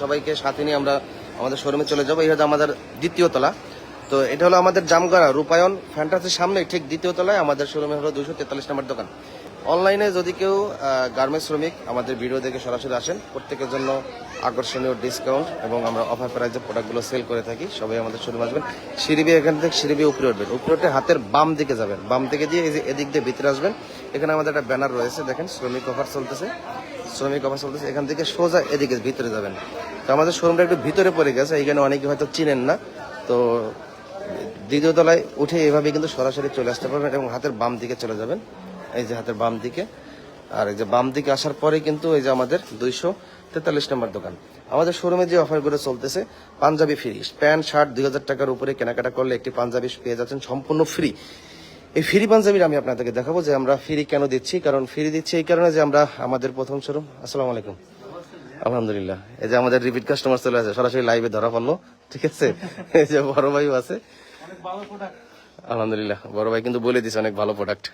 সবাইকে সাথে নিয়ে আমরা আমাদের শোরুমে চলে যাবো। এই হচ্ছে আমাদের দ্বিতীয় তলা। তো এটা হলো আমাদের জামগড়া রূপায়ণ ফ্যান্টাসির সামনে ঠিক দ্বিতীয় তলায় আমাদের শোরুমে হলো 243 নম্বর দোকান। অনলাইনে যদি কেউ গার্মেন্টস শ্রমিক আমাদের ভিডিও দেখে সরাসরি আসেন, প্রত্যেকের জন্য আকর্ষণীয় ডিসকাউন্ট এবং আমরা অফার প্রাইসে প্রোডাক্টগুলো সেল করে থাকি। সবাই আমাদের শোরুমে আসবেন। সিঁড়ি এখান থেকে সিঁড়ি উপরে উঠবেন, উপরে উঠে হাতের বাম দিকে যাবেন, বাম দিকে দিয়ে এই যে এদিক দিয়ে ভিতরে আসবেন। এখানে আমাদের একটা ব্যানার রয়েছে, দেখেন শ্রমিক অফার চলতেছে, শ্রমিক অফার চলতেছে। এখান থেকে সোজা এদিকে ভিতরে যাবেন। তো আমাদের শোরুমটা একটু ভিতরে পড়ে গেছে, এইখানে অনেকে হয়তো চিনেন না। তো দ্বিতীয় তলায় উঠে এভাবে কিন্তু সরাসরি চলে আসতে পারবেন এবং হাতের বাম দিকে চলে যাবেন, এই যে হাতের বাম দিকে। আর এই যে বাম দিকে আসার পরে কিন্তু এই যে আমাদের 243 নম্বর দোকান। আমাদের শোরুমে যে অফারগুলো চলতেছে, পাঞ্জাবি ফ্রি, প্যান্ট শার্ট 2000 টাকার উপরে কেনাকাটা করলে একটি পাঞ্জাবি পেয়ে যাচ্ছেন সম্পূর্ণ ফ্রি। এই ফ্রি পাঞ্জাবির আমি আপনাদেরকে দেখাবো যে আমরা ফ্রি কেন দিচ্ছি। কারণ ফ্রি দিচ্ছি এই কারণে যে আমরা আমাদের প্রথম শোরুম। আসসালামু আলাইকুম। আলহামদুলিল্লাহ, এই যে আমাদের রিপিট কাস্টমার চলে আসে, সরাসরি লাইভে ধরা পড়লো। ঠিক আছে, এই যে বড় ভাইও আছে। আলহামদুলিল্লাহ, বড় ভাই কিন্তু বলে দিচ্ছে অনেক ভালো প্রোডাক্ট।